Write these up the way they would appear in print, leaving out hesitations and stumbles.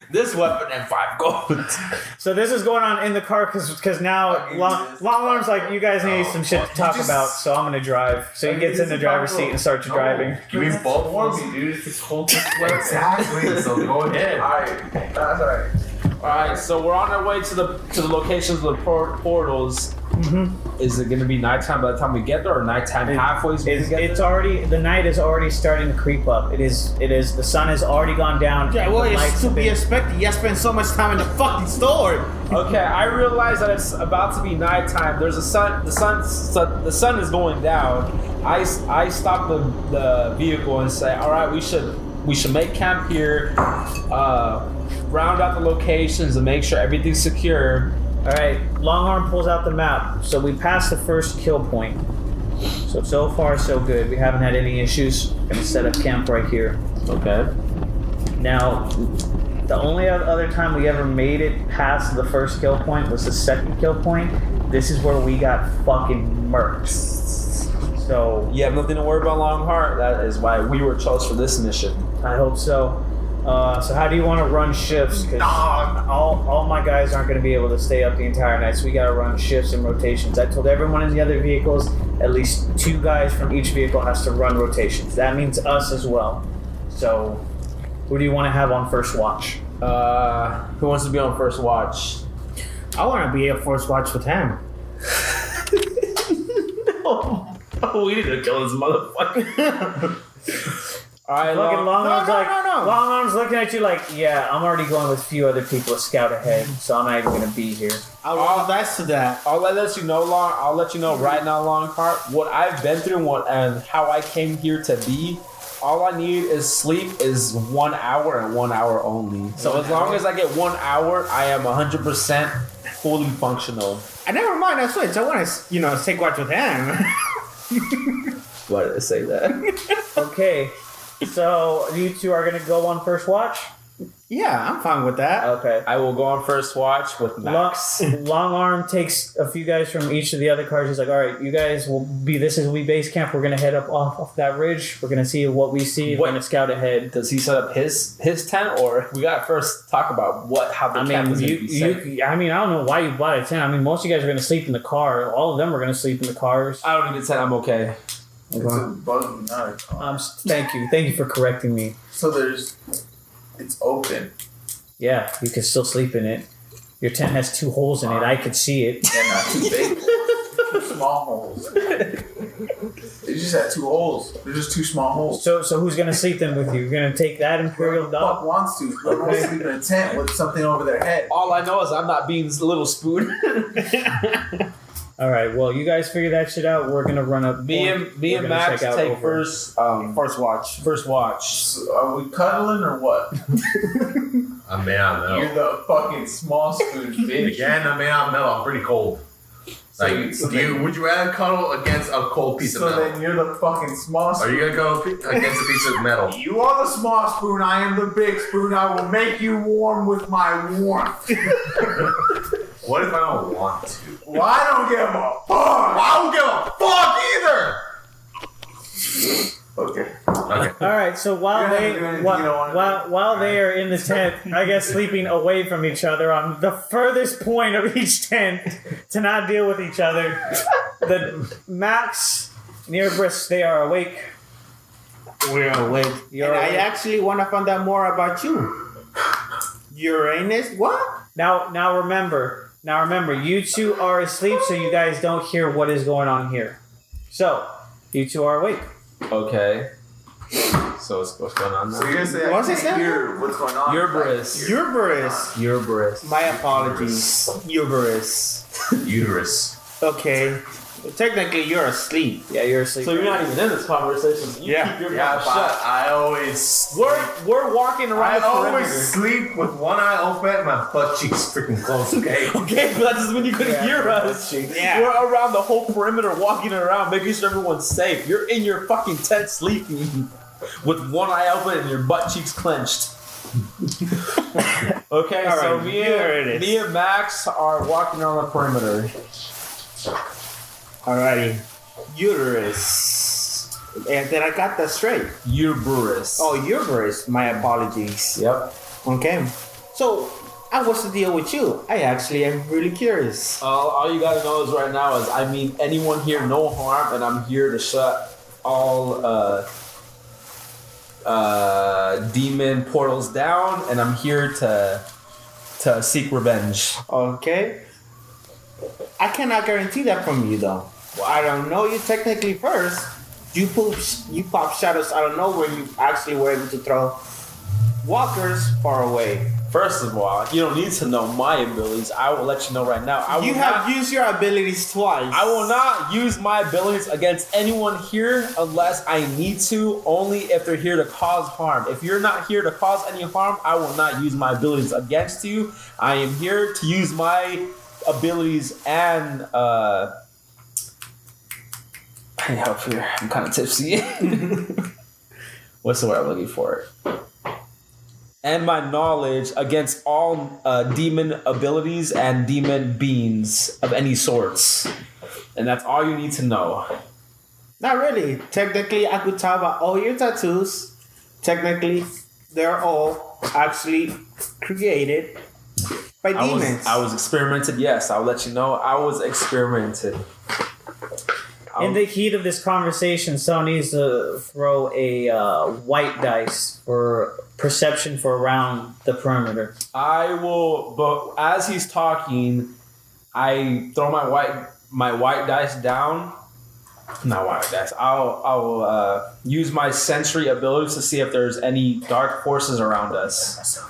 This weapon and 5 gold. So this is going on in the car because now long arms like you guys need some shit to talk about. So I'm gonna drive. So he gets in the driver's seat and starts driving. Give me both for me, dude. It's cold. Exactly. So go ahead. All right. That's all right. All right, so we're on our way to the locations of the portals. Mm-hmm. Is it going to be nighttime by the time we get there, or nighttime halfway? It's already the night is already starting to creep up. It is. The sun has already gone down. Yeah, well, it's to be expected. You spend so much time in the fucking store. Okay, I realize that it's about to be nighttime. There's a sun. The sun is going down. I stop the vehicle and say, all right, we should make camp here. Round out the locations and make sure everything's secure. All right, Longarm pulls out the map. So we passed the first kill point. So far so good. We haven't had any issues. Gonna set up camp right here. Okay. Now, the only other time we ever made it past the first kill point was the second kill point. This is where we got fucking murked. So you have nothing to worry about, Longheart. That is why we were chosen for this mission. I hope so. So how do you want to run shifts? Because all my guys aren't going to be able to stay up the entire night, so we got to run shifts and rotations. I told everyone in the other vehicles, at least 2 guys from each vehicle has to run rotations. That means us as well. So who do you want to have on first watch? Who wants to be on first watch? I want to be at first watch with him. Oh, we need to kill this motherfucker. All right, Longarm's looking at you like, yeah, I'm already going with a few other people to scout ahead, so I'm not even going to be here. I'll roll the dice to that. I'll let you know, right now, Longheart, what I've been through and how I came here to be. All I need is sleep is 1 hour and 1 hour only. So as long as I get 1 hour, I am 100% fully functional. I never mind, I switch. I want to, take watch with him. Why did I say that? Okay. So you 2 are going to go on first watch? Yeah, I'm fine with that. Okay. I will go on first watch with Max. Longarm takes a few guys from each of the other cars. He's like, all right, you guys this is base camp. We're going to head up off that ridge. We're going to see what we see. We're going to scout ahead. Does he set up his tent, or we got to first talk about how the camp is going to be safe? I don't know why you bought a tent. Most of you guys are going to sleep in the car. All of them are going to sleep in the cars. I don't need a tent. I'm okay. It's a buggy, not a car. Thank you for correcting me. So it's open. Yeah, you can still sleep in it. Your tent has 2 holes in it. I could see it. They're not too big. 2 small holes. They just had 2 holes. They're just 2 small holes. So who's gonna sleep then with you? You're gonna take that Imperial dog? Fuck wants to. They're gonna sleep in a tent with something over their head. All I know is I'm not being a little spoon. All right. Well, you guys figure that shit out. We're gonna run up. Me and Max take first watch. First watch. So are we cuddling or what? I'm made out of metal. You're the fucking small spoon, bitch. Again, I'm made out of metal. I'm pretty cold. Would you rather cuddle against a cold piece of metal? So then you're the fucking small spoon. Are you gonna go against a piece of metal? You are the small spoon. I am the big spoon. I will make you warm with my warmth. What if I don't want to? Well, I don't give a fuck. Well, I don't give a fuck either. Okay. All right. So while they are in the tent, I guess sleeping away from each other on the furthest point of each tent to not deal with each other, the Max near Brisk, they are awake. We're awake. I actually want to find out more about you. Uranus? What? Now remember, you 2 are asleep, so you guys don't hear what is going on here. So, you 2 are awake. Okay. So what's going on now? So you're gonna say What's I his can't name? hear what's going on? Uberus. My apologies. Uberus. Uterus. Okay. Technically, you're asleep. Yeah, you're asleep. So you're not even in this conversation. You keep your mouth shut. I always We're walking around the perimeter. sleep with one eye open and my butt cheeks freaking closed. Okay. Okay, but that's just when you couldn't hear us. Yeah. We're around the whole perimeter, walking around, making sure everyone's safe. You're in your fucking tent sleeping with one eye open and your butt cheeks clenched. Okay, all so right, me and Max are walking around the perimeter. Alrighty. Uterus. And then I got that straight. Uberus. Oh, Uberus. My apologies. Yep. Okay. So, what's the deal with you? I actually am really curious. All you gotta know is right now is I mean anyone here no harm, and I'm here to shut all demon portals down, and I'm here to seek revenge. Okay. I cannot guarantee that from you though. Well, I don't know you technically first. You pop shadows out of nowhere. You actually were able to throw walkers far away. First of all, you don't need to know my abilities. I will let you know right now. You have used your abilities twice. I will not use my abilities against anyone here unless I need to, only if they're here to cause harm. If you're not here to cause any harm, I will not use my abilities against you. I am here to use my abilities and I need help here. I'm kind of tipsy. What's the word I'm looking for? And my knowledge against all demon abilities and demon beings of any sorts. And that's all you need to know. Not really. Technically, I could talk about all your tattoos. Technically, they're all actually created by demons. I was experimented, yes. I'll let you know. I was experimented. In the heat of this conversation, someone needs to throw a white dice for perception for around the perimeter. I will, but as he's talking, I throw my white dice down. Not white dice. I'll use my sensory abilities to see if there's any dark forces around us.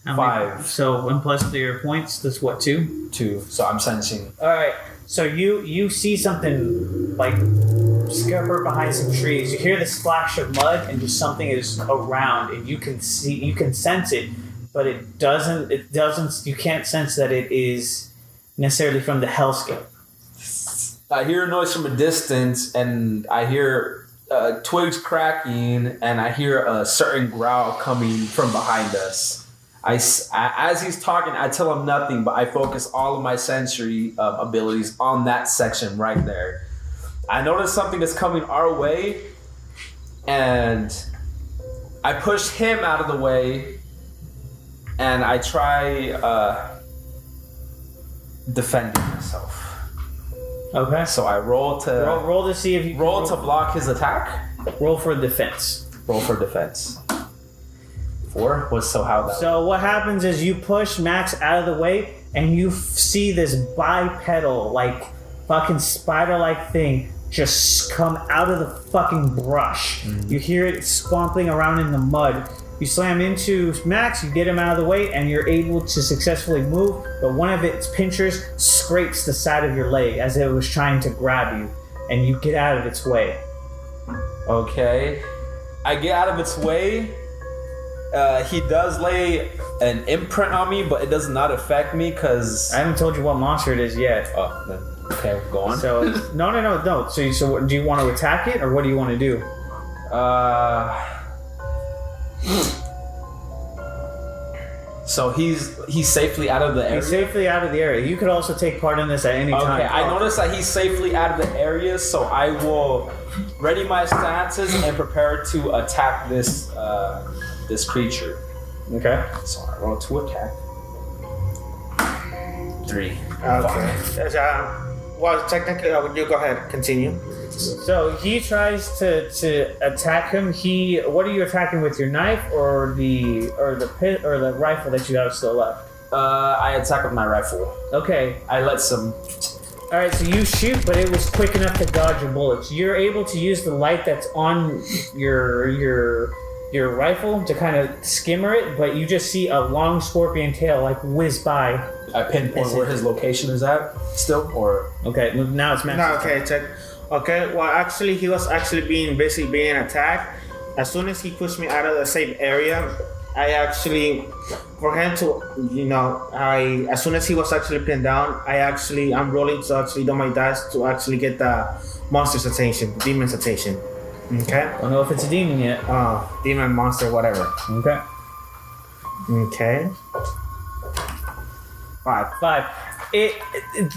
5. So 1 plus your points. That's what, 2? 2. So I'm sensing. All right. So you see something like scupper behind some trees. You hear the splash of mud, and just something is around, and you can sense it, but it doesn't. You can't sense that it is necessarily from the hellscape. I hear a noise from a distance, and I hear twigs cracking, and I hear a certain growl coming from behind us. As he's talking, I tell him nothing, but I focus all of my sensory abilities on that section right there. I notice something is coming our way, and I push him out of the way, and I try defending myself. Okay. So I roll to roll to see if you roll to block his attack. Roll for defense. Roll for defense. 4 was so how that. So what happens is you push Max out of the way, and you see this bipedal, like fucking spider-like thing just come out of the fucking brush. Mm-hmm. You hear it squamping around in the mud. You slam into Max, you get him out of the way, and you're able to successfully move, but one of its pinchers scrapes the side of your leg as it was trying to grab you, and you get out of its way. Okay. I get out of its way. He does lay an imprint on me, but it does not affect me because I haven't told you what monster it is yet. Oh, then, okay, go on. So no. So do you want to attack it, or what do you want to do? So he's safely out of the area. He's safely out of the area. You could also take part in this at any time. Okay, I noticed that he's safely out of the area, so I will ready my stances and prepare to attack this creature. Okay. So I roll to attack. 3. Okay. Well, technically, you go ahead. Continue. So he tries to attack him. What are you attacking with? Your knife or the rifle that you have still left? I attack with my rifle. Okay. I let some. All right. So you shoot, but it was quick enough to dodge your bullets. You're able to use the light that's on your rifle to kind of skimmer it, but you just see a long scorpion tail like whiz by. I pinpoint where his location is at still, or okay. Now it's Max. No, okay, check. Okay, well, actually, he was actually being attacked. As soon as he pushed me out of the safe area, I actually, for him to, as soon as he was actually pinned down, I'm rolling to actually do my dice to actually get the monster's attention, the demon's attention. Okay? Don't know if it's a demon yet. Demon, monster, whatever. Okay. Okay. 5.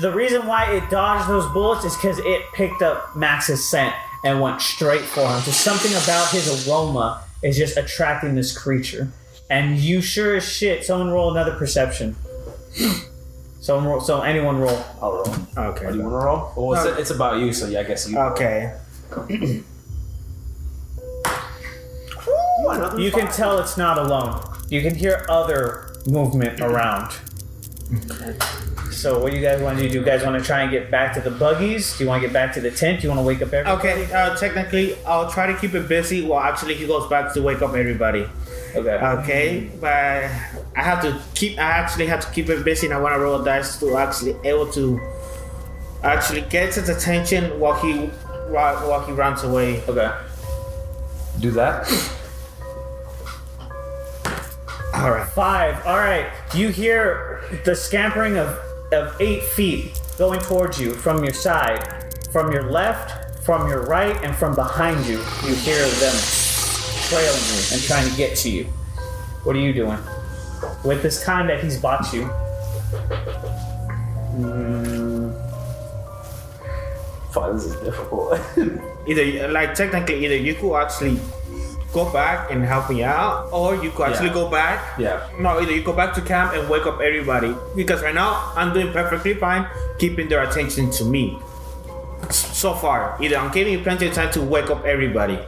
The reason why it dodged those bullets is because it picked up Max's scent and went straight for him. Just something about his aroma is just attracting this creature. And you sure as shit, someone roll another perception. Someone roll, so anyone roll. I'll roll. Okay. Do you want to roll? Well, it's about you, so yeah, I guess you. Okay. You can tell it's not alone. You can hear other movement around. So what do you guys want to do? Do you guys want to try and get back to the buggies? Do you want to get back to the tent? Do you want to wake up everybody? Okay, technically, I'll try to keep it busy while actually he goes back to wake up everybody. Okay. Okay, but I actually have to keep it busy, and I want to roll a dice to actually able to actually get his attention while he runs away. Okay. Do that. All right. 5. All right. You hear the scampering of 8 feet going towards you from your side, from your left, from your right, and from behind you. You hear them trailing you and trying to get to you. What are you doing with this time that he's bought you? Fuck, this is difficult. Either you could actually go back and help me out, or you could actually go back. Yeah. No, either you go back to camp and wake up everybody, because right now I'm doing perfectly fine keeping their attention to me. So far, either I'm giving you plenty of time to wake up everybody.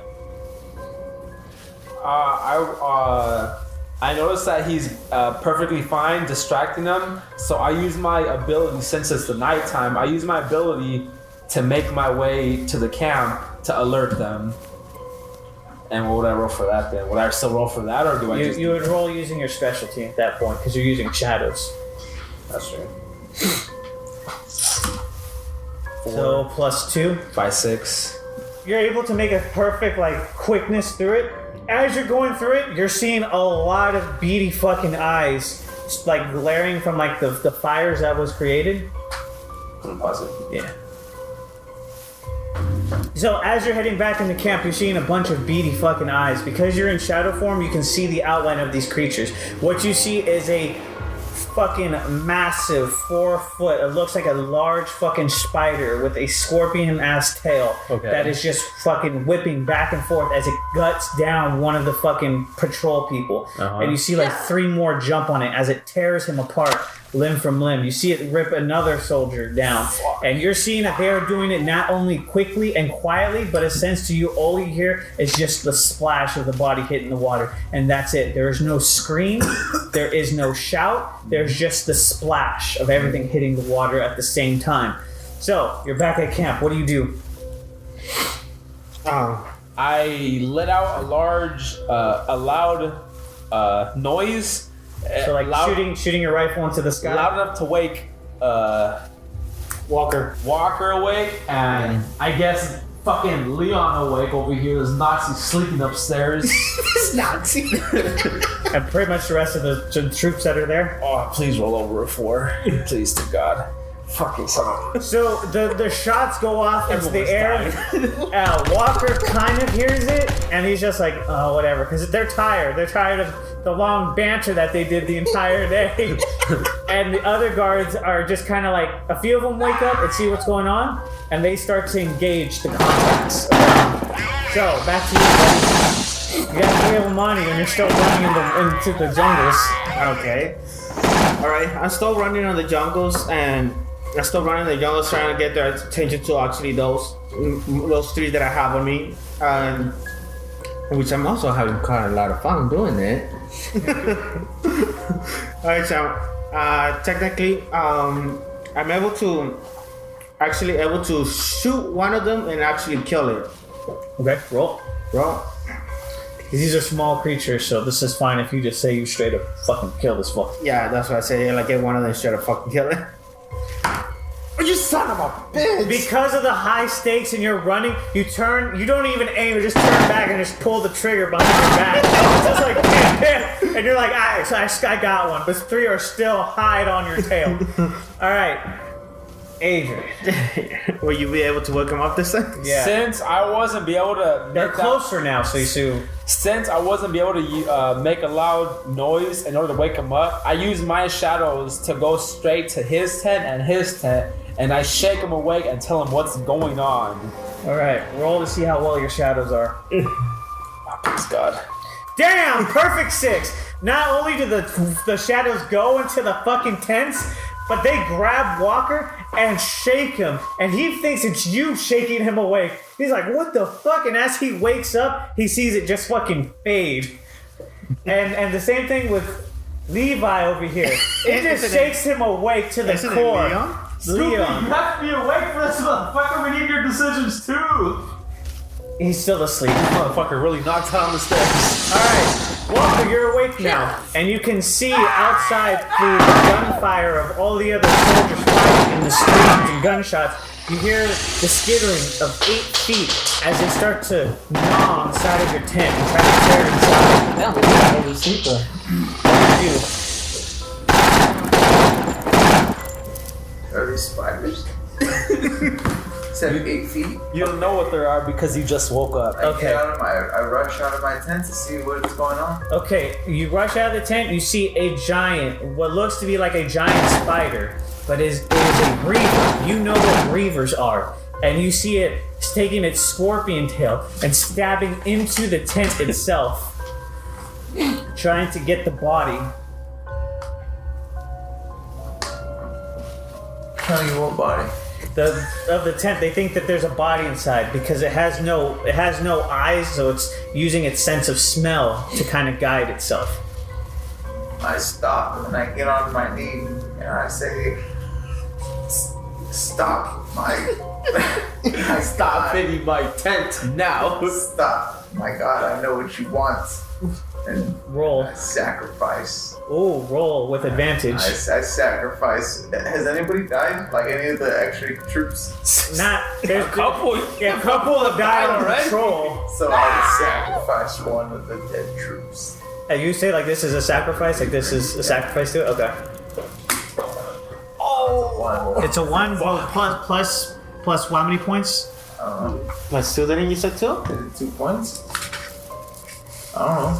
I noticed that he's perfectly fine distracting them, so I use my ability, since it's the nighttime, I use my ability to make my way to the camp to alert them. And what would I roll for that then? Would I still roll for that, or do I just... You would roll using your specialty at that point, because you're using shadows. That's true. 4, So +2. 5, 6. You're able to make a perfect quickness through it. As you're going through it, you're seeing a lot of beady fucking eyes glaring from the fires that was created. Pause it. Yeah. So as you're heading back into camp, you're seeing a bunch of beady fucking eyes. Because you're in shadow form, you can see the outline of these creatures. What you see is a fucking massive 4 foot, it looks like a large fucking spider with a scorpion ass tail that is just fucking whipping back and forth as it guts down one of the fucking patrol people. And you see 3 more jump on it as it tears him apart limb from limb. You see it rip another soldier down. And you're seeing that they are doing it not only quickly and quietly, but it sends to you, all you hear is just the splash of the body hitting the water. And that's it. There is no scream. There is no shout. There's just the splash of everything hitting the water at the same time. So, you're back at camp. What do you do? I let out a loud noise. So shooting your rifle into the sky? Loud enough to wake Walker awake, and I guess fucking Leon awake over here. There's Nazi sleeping upstairs. Nazi. And pretty much the rest of the troops that are there. Oh, please roll over a 4. Please to God. Fucking son. So the shots go off into the air. Walker kind of hears it, and he's just like, oh, whatever, because they're tired. They're tired of the long banter that they did the entire day. And the other guards are just kind of a few of them wake up and see what's going on, and they start to engage the contacts. So back to you, buddy. You got 3 of them on you, and you're still running into the jungles. Okay. All right. I'm still running on the jungles, and I'm still running the jungles trying to get their attention to actually those 3 that I have on me, which I'm also having quite a lot of fun doing it. Alright, so technically, I'm able to shoot one of them and actually kill it. Okay, roll. These are small creatures, so this is fine if you just say you straight up fucking kill this fuck. Yeah, that's what I say. Get one of them straight up fucking kill it. You son of a bitch! Because of the high stakes and you're running, you don't even aim, you just turn back and just pull the trigger behind your back. It's just bam, bam. And you're like, I got one, but 3 are still hide on your tail. Alright. Adrian. Will you be able to wake him up this time? Yeah. Since I wasn't be able to... They're closer now, Sisu. Since I wasn't be able to make a loud noise in order to wake him up, I use my shadows to go straight to his tent and his tent, and I shake him awake and tell him what's going on. Alright, roll to see how well your shadows are. Oh, please God. Damn, perfect 6. Not only do the shadows go into the fucking tents, but they grab Walker and shake him. And he thinks it's you shaking him awake. He's like, what the fuck? And as he wakes up, he sees it just fucking fade. And the same thing with Levi over here. It just shakes him awake to the core. Leon? You have to be awake for this motherfucker. We need your decisions too. He's still asleep. This motherfucker really knocked down the stairs. Alright, Walker, you're awake now. And you can see outside through the gunfire of all the other soldiers fighting in the screams and gunshots. You hear the skittering of 8 feet as they start to gnaw inside of your tent and try to tear inside. Damn, we was asleep there. What do you do? Are these spiders? 8 feet. You don't know what there are because you just woke up. Okay. I rush out of my tent to see what's going on. Okay, you rush out of the tent, you see a giant, what looks to be like a giant spider, but it is a reaver. You know what reavers are. And you see it taking its scorpion tail and stabbing into the tent itself, trying to get the body. Tell you what, body. Of the tent, they think that there's a body inside because it has no eyes, so it's using its sense of smell to kind of guide itself. I stop and I get on my knee and I say, "Stop, Mike! Stop hitting my tent now. Stop! My God, I know what you want." And Roll. I sacrifice. Ooh, roll with advantage. I sacrifice. Has anybody died? Like any of the extra troops? Not there's A couple. Yeah, a couple have died on already. patrol. So I sacrifice one of the dead troops. And you say like this is a sacrifice, like this is a sacrifice to it. Okay. One. It's a 1 plus how many points? Let's do that. You said 2? Is it 2 points? I don't know.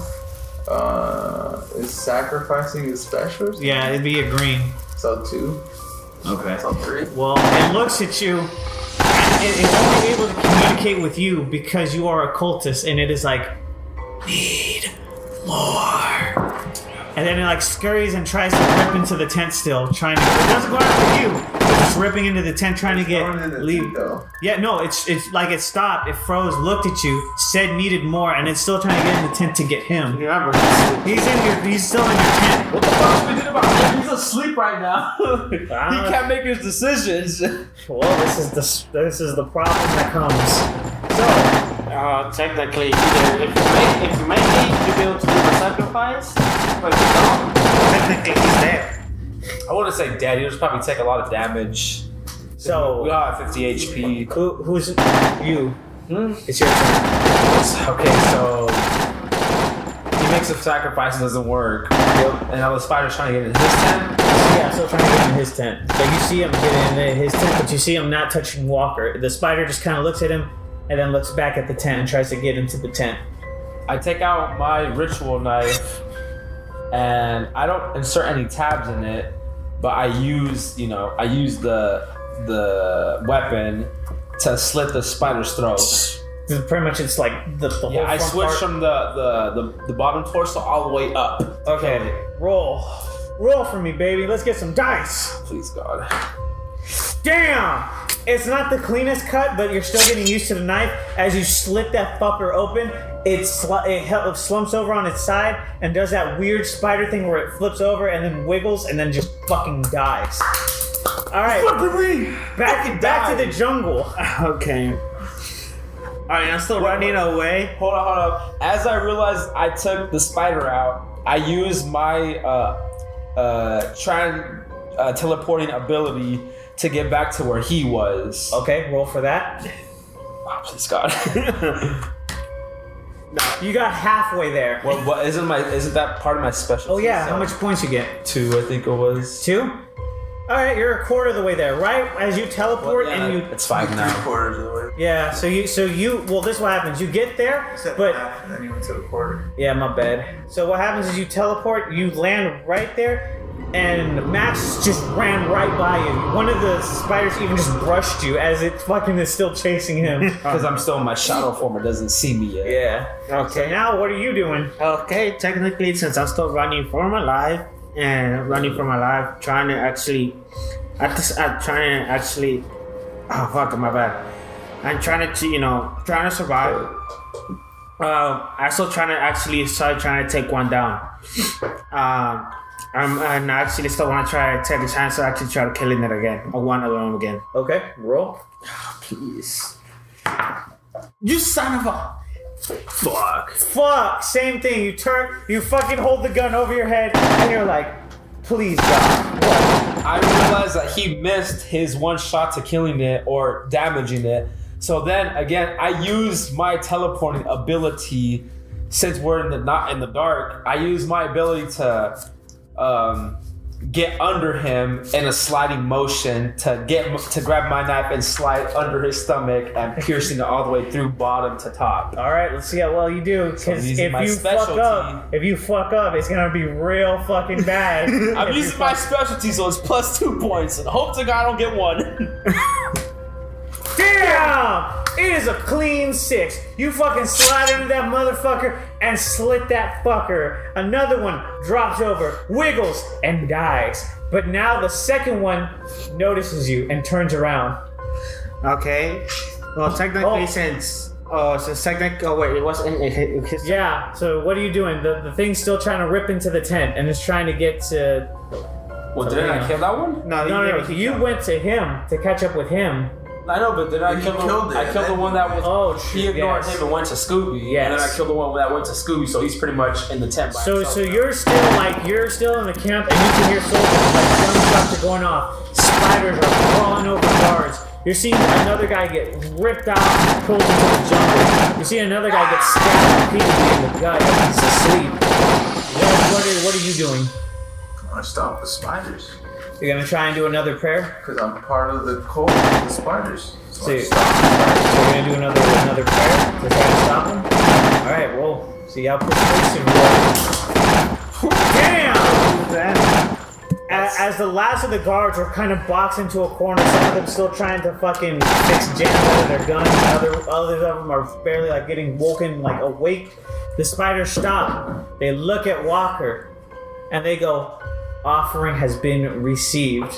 Is sacrificing a special? Yeah, it'd be a green. So 2. Okay. So 3. Well, it looks at you, and it's only able to communicate with you because you are a cultist, and it is like, need more. And then it like scurries and tries to rip into the tent still, trying to. It doesn't go after you. It's just ripping into the tent, trying to leave. Yeah, no, it's like it stopped. It froze, looked at you, said needed more, and it's still trying to get in the tent to get him. Remember, He's still in your tent. What the fuck should we do about him? He's asleep right now. He can't make his decisions. Well, this is the problem that comes. So. technically, either if you make it, you'll be able to do the sacrifice, but if you don't, technically he's dead. I wouldn't say dead. He'll just probably take a lot of damage. So we all have 50 HP. who's you? It's your turn. Okay, so he makes a sacrifice, it doesn't work. And now the spider's trying to get in his tent. Yeah, still trying to get in his tent. So you see him get in his tent, but you see him not touching Walker. The spider just kind of looks at him and then looks back at the tent and tries to get into the tent. I take out my ritual knife and I don't insert any tabs in it, but I use the weapon to slit the spider's throat. Pretty much, it's like the whole Yeah, I front switch part. from the bottom torso all the way up. Okay, roll for me, baby. Let's get some dice. Please, God. Damn! It's not the cleanest cut, but you're still getting used to the knife. As you slit that fucker open, it slumps over on its side and does that weird spider thing where it flips over and then wiggles and then just fucking dies. All right, back to the jungle. Okay. Alright, I'm still running away. Hold on. As I realized I took the spider out, I used my teleporting ability to get back to where he was. Okay, roll for that. Oh, please, God. You got halfway there. Well, what isn't that part of my special? Oh yeah, how much points you get? 2, I think it was. 2? All right, you're a quarter of the way there, right? As you teleport Well, yeah, and you. It's 5 now. 3/4 of the way. Yeah, so you. Well, this is what happens. You get there, but Half, and then you went to the quarter. yeah, my bad. So what happens is you teleport, you land right there, and Max just ran right by you. One of the spiders even just brushed you as it fucking is still chasing him. Because I'm still in my shadow form, it doesn't see me yet. Yeah. Okay. So now what are you doing? Okay, technically, since I'm still running for my life, trying to actually, oh fuck, my bad. I'm trying to survive. I'm still trying to take one down. And I actually still want to try to take a chance to actually try to killing it again. I want to learn again. Okay, roll. Please. You son of a... Fuck! Same thing. You fucking hold the gun over your head, and you're like, please God. What? I realized that he missed his one shot to killing it or damaging it. So then again, I used my teleporting ability. Since we're not in the dark, I use my ability to get under him in a sliding motion to grab my knife and slide under his stomach and piercing it all the way through bottom to top. All right, let's see how well you do. Because if you fuck up, it's gonna be real fucking bad. I'm using my specialty, so it's +2 points, and hope to God I don't get 1. Damn! It is a clean 6. You fucking slide into that motherfucker and slit that fucker. Another one drops over, wiggles, and dies. But now the second one notices you and turns around. Okay. Well, technically, it was in his... Yeah, so what are you doing? The thing's still trying to rip into the tent and it's trying to get to... Well, didn't I kill that one? No, you went to him to catch up with him. I know, but then I killed the one that was... Oh, he ignored him and went to Scooby. Yes. And then I killed the one that went to Scooby, so he's pretty much in the tent by himself. So you're still in the camp, and you can hear soldiers, like gunshots are going off. Spiders are crawling over guards. You're seeing another guy get ripped out and pulled into the jungle. You see another guy get stabbed repeatedly in the gut as he's asleep. What are you doing? I want to stop the spiders. You're gonna try and do another prayer? Because I'm part of the cult of the spiders. So So you're gonna do another prayer to try to stop them? Alright, roll. See how persuasive you are. Damn! As the last of the guards are kind of boxed into a corner, some of them still trying to fucking fix jams out of their guns, others of them are barely like getting woken, like awake. The spiders stop. They look at Walker and they go, offering has been received.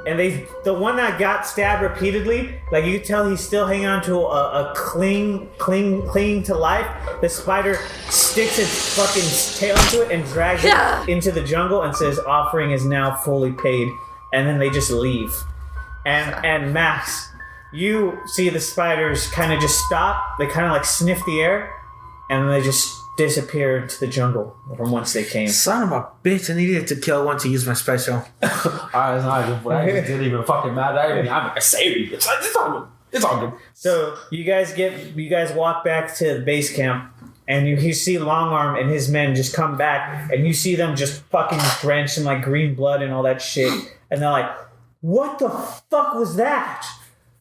And the one that got stabbed repeatedly, like you can tell he's still hanging on to a clinging to life. The spider sticks its fucking tail into it and drags it into the jungle and says, offering is now fully paid. And then they just leave. And Max, you see the spiders kind of just stop. They kind of like sniff the air. And then they just disappear into the jungle from whence they came. Son of a bitch, I needed to kill one to use my special. Alright, it's not good, but I just didn't even fucking matter. I'm gonna save you. It's all good. It's all good. So you guys walk back to the base camp, and you see Longarm and his men just come back, and you see them just fucking drenched in like green blood and all that shit, and they're like, "What the fuck was that?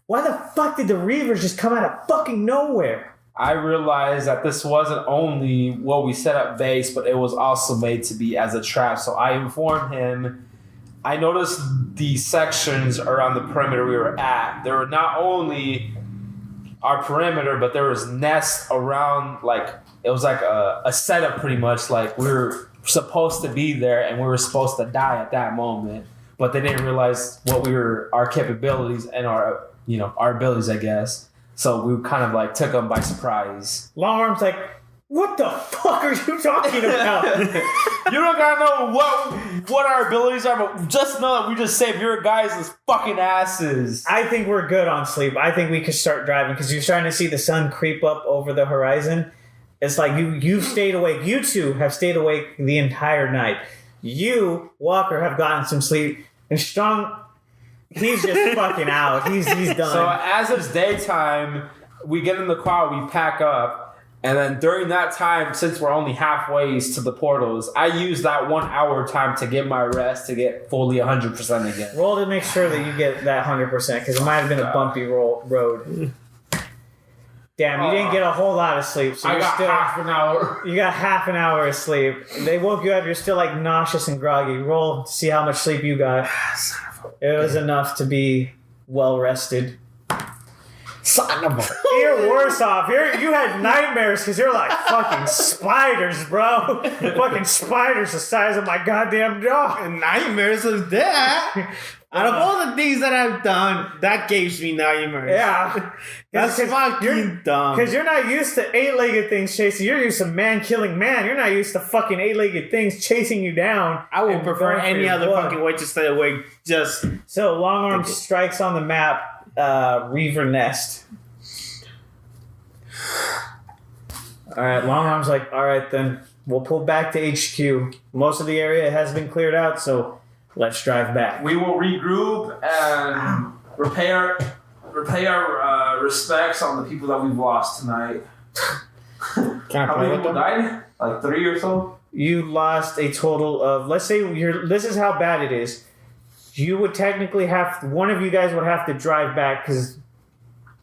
Why the fuck did the Reavers just come out of fucking nowhere?" I realized that this wasn't only what we set up base, but it was also made to be as a trap. So I informed him. I noticed the sections around the perimeter we were at. There were not only our perimeter, but there was nests around, like, it was like a setup pretty much. Like, we were supposed to be there and we were supposed to die at that moment. But they didn't realize our capabilities and our abilities, I guess. So we kind of like took them by surprise. Longarm's like, "What the fuck are you talking about?" You don't gotta know what our abilities are, but just know that we just saved your guys' fucking asses. I think we're good on sleep. I think we could start driving because you're starting to see the sun creep up over the horizon. It's like you've stayed awake. You two have stayed awake the entire night. You, Walker, have gotten some sleep. And Strong, he's just fucking out. He's done. So as it's daytime, we get in the car, we pack up, and then during that time, since we're only halfway to the portals, I use that 1 hour time to get my rest to get fully 100% again. Roll to make sure that you get that 100% because it might have been a bumpy road. Damn, you didn't get a whole lot of sleep, so I you're got still half an hour. you got half an hour of sleep. They woke you up. You're still like nauseous and groggy. Roll to see how much sleep you got. It was enough to be well rested. Son of a. You're worse off. You had nightmares because you're like fucking spiders, bro. Fucking spiders the size of my goddamn dog. Nightmares of that. Out of all the things that I've done, that gives me nightmares. Yeah. That's fucking dumb. Because you're not used to 8-legged things chasing. You're used to man killing man. You're not used to fucking 8-legged things chasing you down. I would and prefer going for any your other blood. fucking way to stay awake. Just So long arm strikes on the map. Reaver Nest. Alright, long arm's like, alright then. We'll pull back to HQ. Most of the area has been cleared out, so let's drive back. We will regroup and repay our respects on the people that we've lost tonight. can I How play many with people them? died? Like 3 or so? You lost a total of, let's say this is how bad it is. You would technically one of you guys would have to drive back because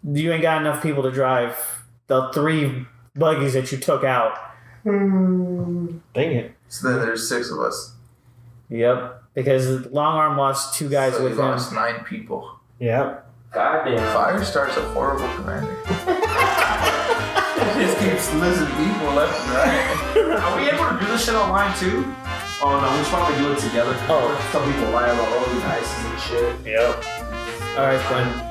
you ain't got enough people to drive the 3 buggies that you took out. Dang it. So then there's 6 of us. Yep. Because long arm lost 2 guys So with we him. lost 9 people. Yep. Goddamn. Firestar's a horrible commander. He just keeps losing people left and right. Are we able to do this shit online too? Oh no, we should probably do it together. Oh. Some people lie about all these ices and shit. Yep. Alright then.